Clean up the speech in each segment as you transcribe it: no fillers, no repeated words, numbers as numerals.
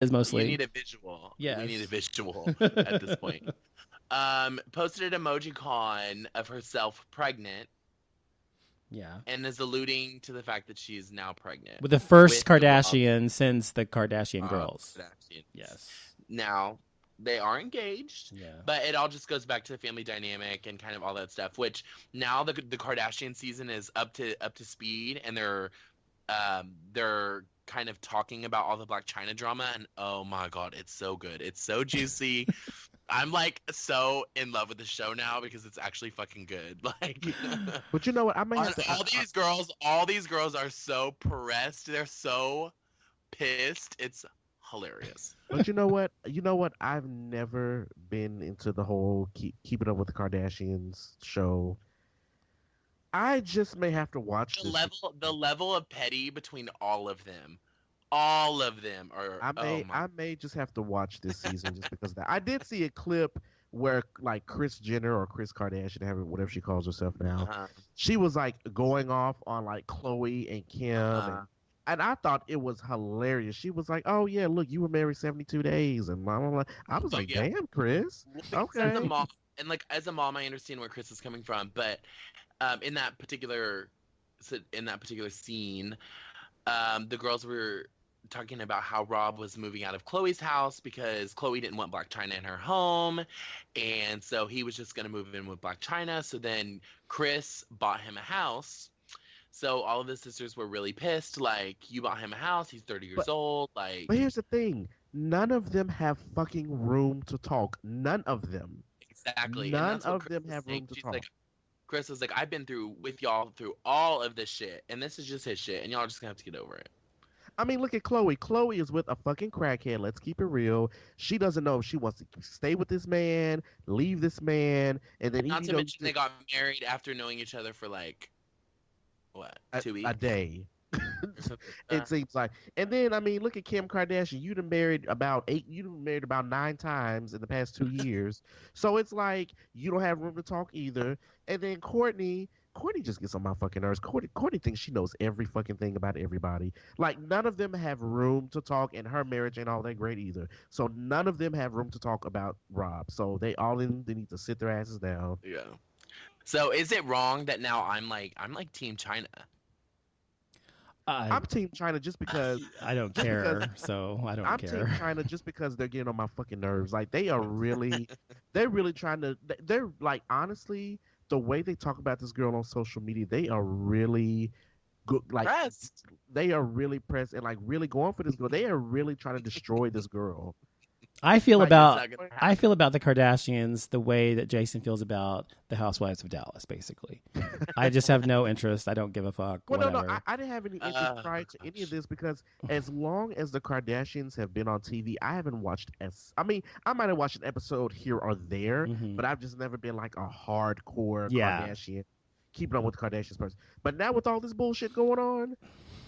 is mostly. You need a visual. Yes. We need a visual at this point. Posted an emoji con of herself pregnant Yeah. and is alluding to the fact that she is now pregnant With the first with the Rob Kardashian since the Kardashian girls. Kardashian. Yes. Now, they are engaged, Yeah. but it all just goes back to the family dynamic and kind of all that stuff. Which now the Kardashian season is up to speed, and they're kind of talking about all the Black China drama, and oh my god, it's so good, it's so juicy. I'm like so in love with the show now because it's actually fucking good. Like, But you know what? I may have to. all these girls are so pressed. They're so pissed. It's hilarious. But you know what? You know what? I've never been into the whole keeping up with the Kardashians show. I just may have to watch this. The level of petty between all of them. All of them are. I may just have to watch this season just because of that. I did see a clip where like Kris Jenner or Kris Kardashian, whatever she calls herself now, she was like going off on like Khloe and Kim, and I thought it was hilarious. She was like, "Oh yeah, look, you were married 72 days," and blah, blah, blah. I was like, yeah. "Damn, Kris." Okay. As a mom, I understand where Kris is coming from, but in that particular scene, the girls were talking about how Rob was moving out of Khloe's house because Khloe didn't want Black China in her home, and so he was just going to move in with Black China. So then Kris bought him a house. So all of the sisters were really pissed. Like, you bought him a house. He's 30 years old. Like, but here's the thing: none of them have fucking room to talk. None of them. Exactly. None of them have room to talk. Like, Kris was like, I've been with y'all through all of this shit, and this is just his shit, and y'all are just gonna have to get over it. I mean, look at Khloe. Khloe is with a fucking crackhead. Let's keep it real. She doesn't know if she wants to stay with this man, leave this man, and then not to mention they got married after knowing each other for like what, 2 weeks? A day. It seems like. And then I mean, look at Kim Kardashian. You done married about 9 times in the past 2 years. So it's like you don't have room to talk either. And then Courtney just gets on my fucking nerves. Courtney thinks she knows every fucking thing about everybody. Like, none of them have room to talk, and her marriage ain't all that great either. So none of them have room to talk about Rob. So they need to sit their asses down. Yeah. So is it wrong that now I'm like Team China? I'm Team China just because I don't care. So I don't care. I'm Team China just because they're getting on my fucking nerves. Like, they're really trying to. They're like, honestly, the way they talk about this girl on social media, they are really good. Like, pressed. They are really pressed and like really going for this girl. They are really trying to destroy this girl. I feel about the Kardashians the way that Jason feels about the Housewives of Dallas. Basically, I just have no interest. I don't give a fuck. Well, whatever. no, I didn't have any interest prior to any of this because as long as the Kardashians have been on TV, I haven't watched. I mean, I might have watched an episode here or there, but I've just never been like a hardcore Kardashian, keeping up with the Kardashians person. But now with all this bullshit going on,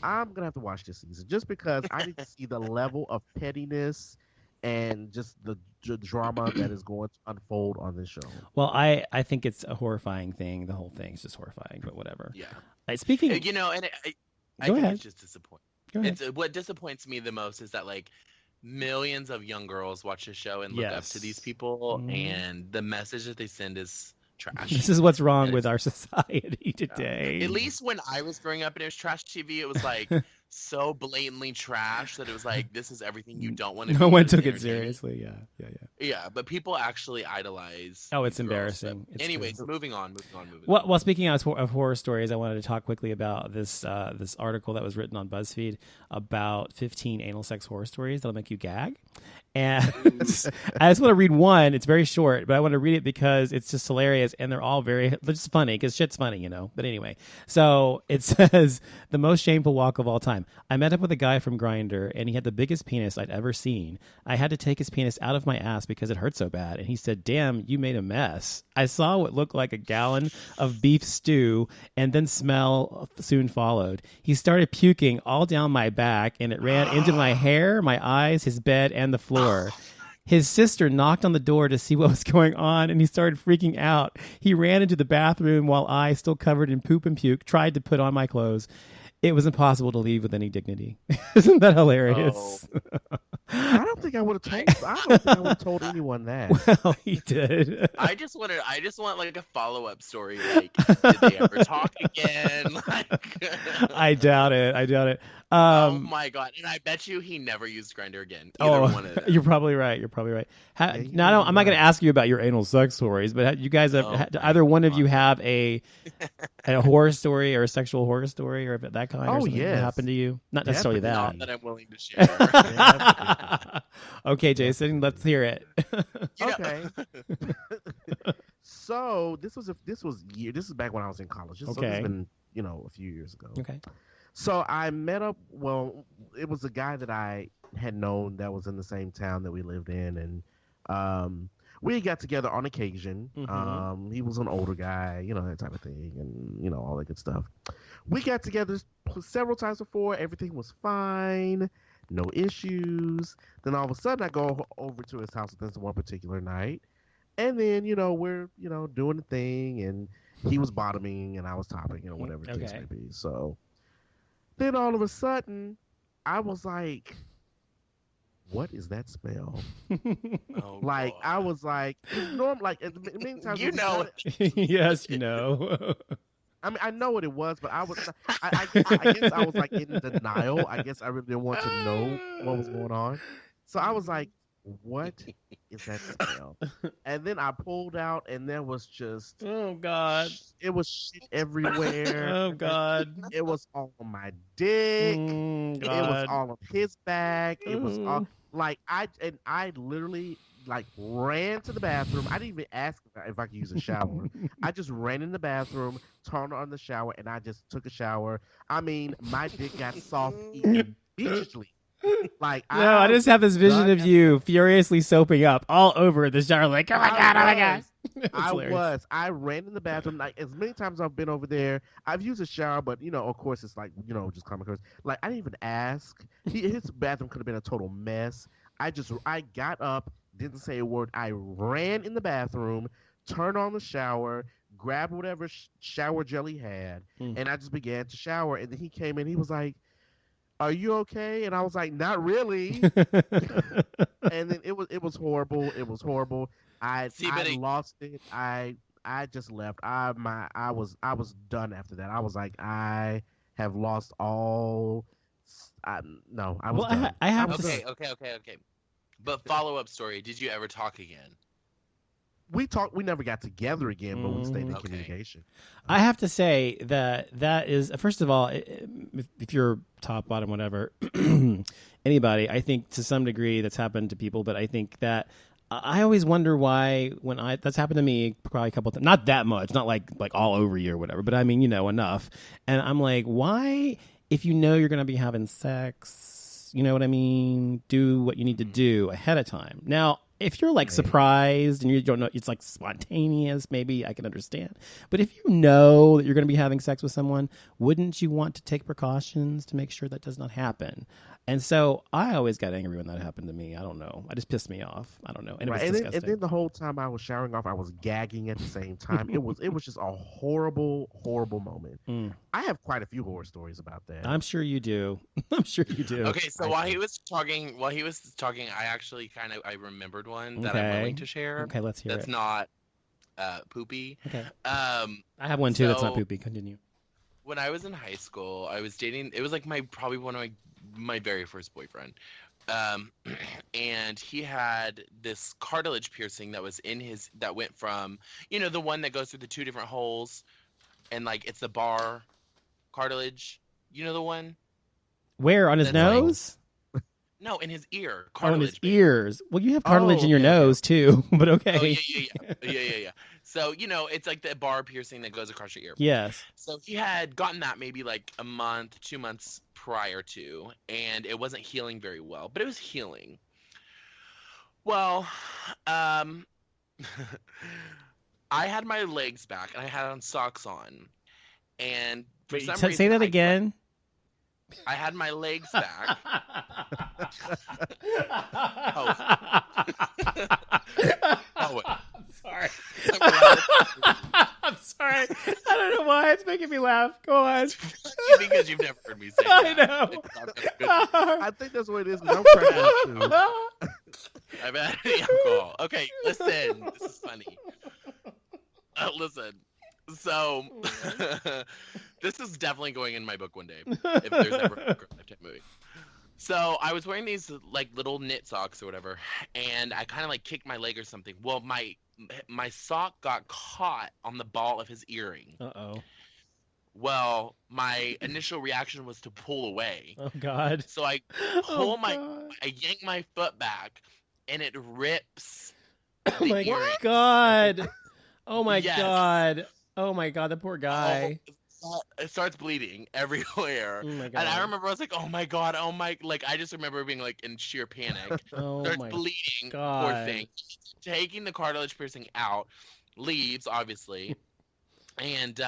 I'm gonna have to watch this season just because I need to see the level of pettiness and just the drama that is going to unfold on this show. Well, I think it's a horrifying thing. The whole thing is just horrifying, but whatever. Yeah. Speaking, and I go think ahead. It's just disappointing. What disappoints me the most is that like millions of young girls watch the show and look up to these people, and the message that they send is trash. This is what's wrong with our society today. At least when I was growing up and it was trash TV, it was like so blatantly trash that it was like, this is everything you don't want to. No one took it seriously. Yeah, but people actually idolize. Oh, it's embarrassing. Anyways, moving on. Well, speaking of horror stories, I wanted to talk quickly about this article that was written on BuzzFeed about 15 anal sex horror stories that'll make you gag. And I just want to read one. It's very short, but I want to read it because it's just hilarious, and they're all just funny because shit's funny, you know. But anyway, so it says, the most shameful walk of all time. I met up with a guy from Grindr, and he had the biggest penis I'd ever seen. I had to take his penis out of my ass because it hurt so bad, and he said, "Damn, you made a mess." I saw what looked like a gallon of beef stew, and then smell soon followed. He started puking all down my back, and it ran into my hair, my eyes, his bed, and the floor. His sister knocked on the door to see what was going on, and he started freaking out. He ran into the bathroom while I, still covered in poop and puke, tried to put on my clothes. it was impossible to leave with any dignity. Isn't that hilarious? Oh. I don't think I would have told anyone that. Well, he did. I just want like a follow-up story. Like, did they ever talk again? Like, I doubt it. oh my God! And I bet you he never used Grindr again. Either one of them. You're probably right. Now, I'm not going to ask you about your anal sex stories, but you guys have either one of you have a horror story or a sexual horror story or that kind? Or something that happened to you? Not necessarily that. Not that I'm willing to share. Okay, Jason, let's hear it. Okay. So this is back when I was in college. So this has been a few years ago. Okay. So I met up. Well, it was a guy that I had known that was in the same town that we lived in, and we got together on occasion. Mm-hmm. He was an older guy, that type of thing, and all that good stuff. We got together several times before. Everything was fine, no issues. Then all of a sudden, I go over to his house this one particular night, and then we're doing the thing, and he was bottoming and I was topping, whatever the case may be. So. Then all of a sudden, I was like, "What is that smell?" God. I was like, it's normal. Like many times, Yes, you know. I mean, I know what it was, but I guess I was like in denial. I guess I really didn't want to know what was going on. So I was like, "What is that smell?" And then I pulled out, and there was just God, it was shit everywhere. Oh God, it was all on my dick. God. It was all on his back. It was all I literally ran to the bathroom. I didn't even ask if I could use a shower. I just ran in the bathroom, turned on the shower, and I just took a shower. I mean, my dick got soft immediately. I just have this vision of you furiously soaping up all over the shower, like, oh my god. I ran in the bathroom. As many times I've been over there, I've used a shower, but of course it's just common courtesy. I didn't even ask. His bathroom could have been a total mess. I got up, didn't say a word. I ran in the bathroom, turned on the shower, grabbed whatever shower gel he had, and I just began to shower. And then he came in. He was like, "Are you okay?" And I was like, "Not really." And then it was horrible. It was horrible. I lost it. I just left. I was done after that. I was like, I have lost all. I was done. I have okay. But follow-up story. Did you ever talk again? We talked. We never got together again, but we stayed in communication. I have to say that is, first of all, if you're top, bottom, whatever, anybody, I think to some degree that's happened to people, but I think that I always wonder why that's happened to me probably a couple of times, not that much, not like all over you or whatever, but I mean, enough. And I'm like, why, if you're going to be having sex, you know what I mean? Do what you need to do ahead of time. Now, if you're surprised and you don't know, it's spontaneous, maybe I can understand. But if you know that you're going to be having sex with someone, wouldn't you want to take precautions to make sure that does not happen? And so I always got angry when that happened to me. I don't know. It just pissed me off. I don't know. And it was disgusting. And then the whole time I was showering off, I was gagging at the same time. It was just a horrible, horrible moment. I have quite a few horror stories about that. I'm sure you do. Okay, so while he was talking, I actually I remembered one that I'm willing to share. Okay, let's hear it. That's not poopy. Okay. I have one too that's not poopy. Continue. When I was in high school, I was dating. It was probably one of my very first boyfriend, and he had this cartilage piercing that was that went from the one that goes through the two different holes, and it's the bar cartilage. You know the one? Where, on his nose? No, in his ear. Cartilage, in his ears. Well, you have cartilage in your nose too, but okay. Oh, yeah. So, it's like the bar piercing that goes across your ear. Yes. So he had gotten that maybe a month, 2 months prior to, and it wasn't healing very well, but it was healing. Well, I had my legs back, and I had on socks on, and for some reason... Say that again. I had my legs back. Oh, I'm sorry. I'm sorry. I don't know why it's making me laugh. Go on. Because you've never heard I think that's what it is. 'Cause I'm cracking up too. I've had any alcohol. Okay, listen. This is funny. Listen. So, this is definitely going in my book one day if there's ever a Lifetime movie. So I was wearing these like little knit socks or whatever, and I kind of like kicked my leg or something. Well, my sock got caught on the ball of his earring. Uh-oh. Well, my initial reaction was to pull away. Oh God. So I I yank my foot back, and it rips. Oh my God. Oh my God. Oh my God, the poor guy. It starts bleeding everywhere. Oh my God. And I remember I was like, oh my God, like I just remember being like in sheer panic. Oh Starts my bleeding, God. poor thing. Taking the cartilage piercing out, leaves, obviously. And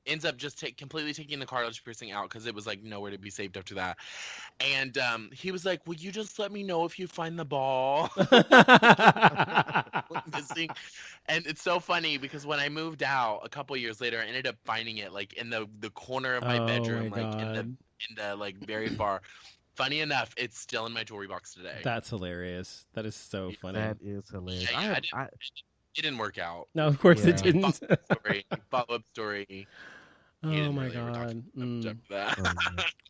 ends up just completely taking the cartilage piercing out because it was like nowhere to be saved after that. And he was like, "Will you just let me know if you find the ball?" Missing. And it's so funny because when I moved out a couple years later, I ended up finding it like in the corner of my bedroom, like in the like very far. Funny enough, it's still in my jewelry box today. That's hilarious. That is so funny. That is hilarious. Yeah, it didn't work out. No, of course it didn't. Follow-up story. Oh my God.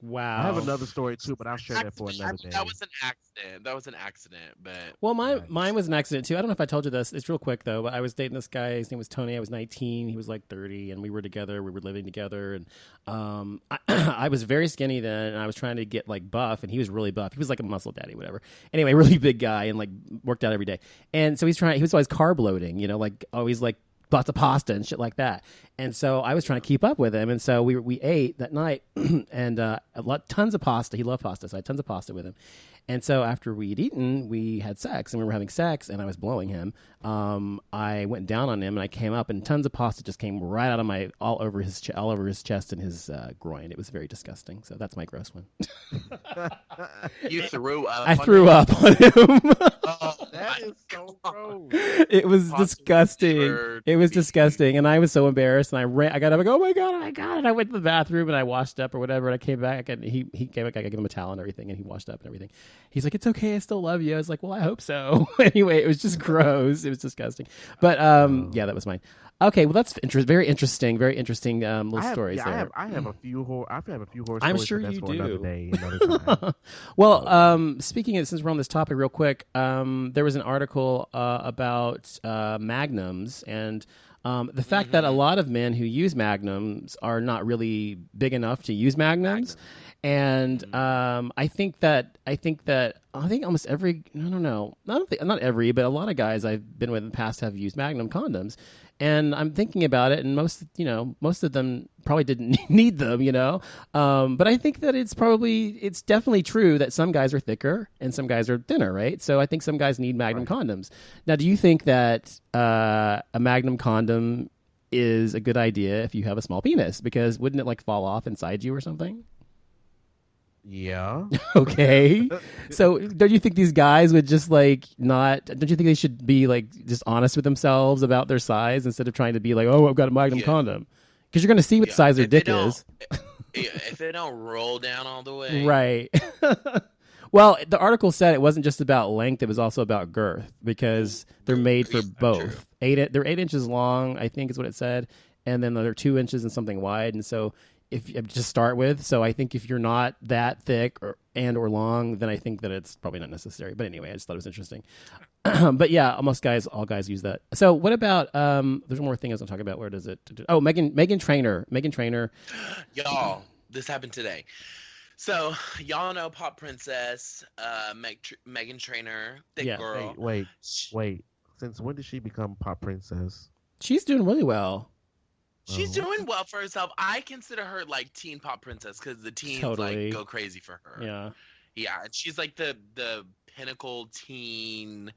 Wow. I have another story too, but I'll share that for another day. That was an accident. But well, mine was an accident too. I don't know if I told you this. It's real quick though. But I was dating this guy. His name was Tony. I was 19. He was like 30, and we were together. We were living together, and I was very skinny then, and I was trying to get like buff, and he was really buff. He was like a muscle daddy, whatever. Anyway, really big guy, and like worked out every day. And so he was always carb loading, like always like lots of pasta and shit like that. And so I was trying to keep up with him. And so we ate that night and tons of pasta. He loved pasta. So I had tons of pasta with him. And so after we'd eaten, we had sex, and we were having sex, and I was blowing him. I went down on him, and I came up, and tons of pasta just came right out of all over his chest and his groin. It was very disgusting. So that's my gross one. You threw up. I threw up on him. Oh, that is so gross. It was disgusting. It was disgusting, and I was so embarrassed. And I got up. I go, oh my God! And I went to the bathroom, and I washed up or whatever. And I came back, and he came back. I gave him a towel and everything, and he washed up and everything. He's like, it's okay, I still love you. I was like, well, I hope so. Anyway, it was just gross. It was disgusting. But yeah, that was mine. Okay, well, that's very interesting little stories there. I have a few horror stories. I'm sure but that's you for do. Another day, another time. Well, speaking of, since we're on this topic real quick, there was an article about magnums and the fact that a lot of men who use magnums are not really big enough to use magnums. And I think almost every, I don't know, not every, but a lot of guys I've been with in the past have used Magnum condoms. And I'm thinking about it, and most of them probably didn't need them, But I think that it's definitely true that some guys are thicker and some guys are thinner, right? So I think some guys need Magnum condoms. Now, do you think that a Magnum condom is a good idea if you have a small penis? Because wouldn't it like fall off inside you or something? Yeah. Okay. So don't you think these guys would just don't you think they should be like just honest with themselves about their size instead of trying to be like, oh, I've got a Magnum condom? Because you're going to see what size their dick is. If they don't roll down all the way. Right. Well, the article said it wasn't just about length, it was also about girth because they're made for both. They're 8 inches long, I think is what it said. And then they're 2 inches and something wide. And so if you just start with, so I think if you're not that thick or long, then I think that it's probably not necessary. But anyway, I just thought it was interesting. But yeah, all guys use that. So what about there's one more thing I was gonna talk about. Where does it? Oh, Megan Trainor. Y'all, this happened today. So y'all know Pop Princess, Megan Trainor, thick girl. Wait. Since when did she become Pop Princess? She's doing really well. She's doing well for herself. I consider her like teen Pop Princess because the teens like go crazy for her. Yeah, and she's like the pinnacle teen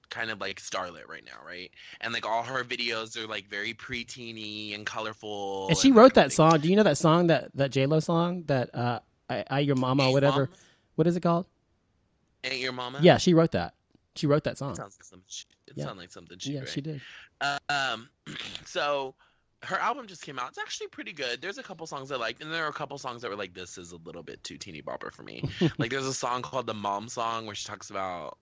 kind of like starlet right now, right? And like all her videos are like very preteeny and colorful. And she wrote that song. Do you know that song, that J-Lo song, that I Your Mama, Ain't whatever? Mama? What is it called? Ain't Your Mama? Yeah, she wrote that. She wrote that song. It sounds like something she wrote. She did. So her album just came out. It's actually pretty good. There's a couple songs I liked, and there are a couple songs that were like, this is a little bit too teeny bopper for me. Like there's a song called the Mom Song where she talks about